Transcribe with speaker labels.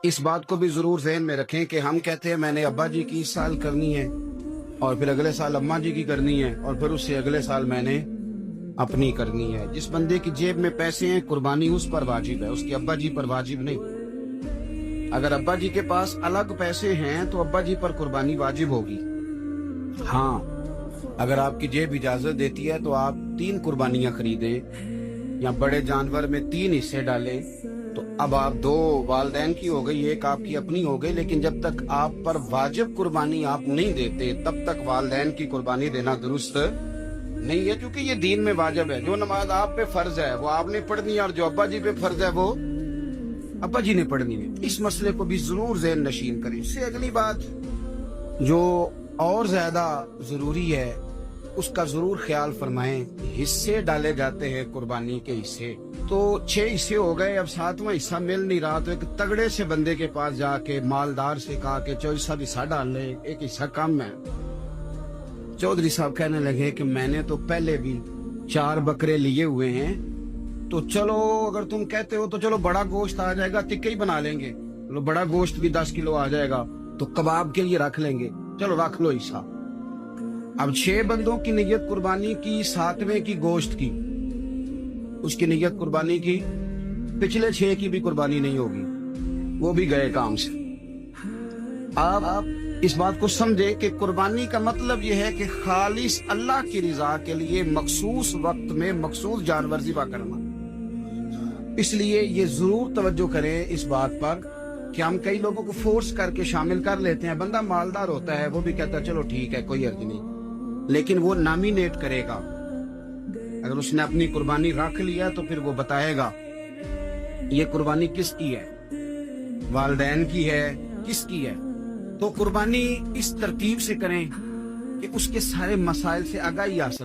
Speaker 1: اس بات کو بھی ضرور ذہن میں رکھیں کہ ہم کہتے ہیں میں نے ابا جی کی اس سال کرنی ہے، اور پھر اگلے سال اماں جی کی کرنی ہے، اور پھر اس سے اگلے سال میں نے اپنی کرنی ہے۔ جس بندے کی جیب میں پیسے ہیں قربانی اس پر واجب ہے، اس کے ابا جی پر واجب نہیں۔ اگر ابا جی کے پاس الگ پیسے ہیں تو ابا جی پر قربانی واجب ہوگی۔ ہاں، اگر آپ کی جیب اجازت دیتی ہے تو آپ 3 قربانیاں خریدیں یا بڑے جانور میں 3 حصے ڈالیں، تو اب آپ 2 والدین کی ہو گئی، 1 آپ کی اپنی ہو گئی، لیکن جب تک آپ پر واجب قربانی آپ نہیں دیتے تب تک والدین کی قربانی دینا درست نہیں ہے، کیونکہ یہ دین میں واجب ہے۔ جو نماز آپ پہ فرض ہے وہ آپ نے پڑھنی ہے، اور جو ابا جی پہ فرض ہے وہ ابا جی نے پڑھنی ہے۔ اس مسئلے کو بھی ضرور ذہن نشین کریں۔ اس سے اگلی بات جو اور زیادہ ضروری ہے اس کا ضرور خیال فرمائیں۔ حصے ڈالے جاتے ہیں قربانی کے حصے، تو 6 حصے ہو گئے، اب 7واں حصہ مل نہیں رہا، تو ایک تگڑے سے بندے کے پاس جا کے مالدار سے کہا کہ چودھری صاحب حصہ ڈال لے، ایک حصہ کم ہے۔ چودھری صاحب کہنے لگے کہ میں نے تو پہلے بھی 4 بکرے لیے ہوئے ہیں، تو چلو اگر تم کہتے ہو تو چلو بڑا گوشت آ جائے گا، ٹکے ہی بنا لیں گے، چلو بڑا گوشت بھی 10 کلو آ جائے گا تو کباب کے لیے رکھ لیں گے، چلو رکھ لو حصہ۔ اب 6 بندوں کی نیت قربانی کی، 7ویں کی گوشت کی، اس کی نیت قربانی کی، پچھلے 6 کی بھی قربانی نہیں ہوگی، وہ بھی گئے کام سے۔ اب اس بات کو سمجھے کہ قربانی کا مطلب یہ ہے کہ خالص اللہ کی رضا کے لیے مخصوص وقت میں مخصوص جانور ذبح کرنا۔ اس لیے یہ ضرور توجہ کریں اس بات پر کہ ہم کئی لوگوں کو فورس کر کے شامل کر لیتے ہیں۔ بندہ مالدار ہوتا ہے، وہ بھی کہتا ہے چلو ٹھیک ہے کوئی حرج نہیں، لیکن وہ نامینیٹ کرے گا۔ اگر اس نے اپنی قربانی رکھ لیا تو پھر وہ بتائے گا یہ قربانی کس کی ہے، والدین کی ہے، کس کی ہے۔ تو قربانی اس ترتیب سے کریں کہ اس کے سارے مسائل سے آگاہی حاصل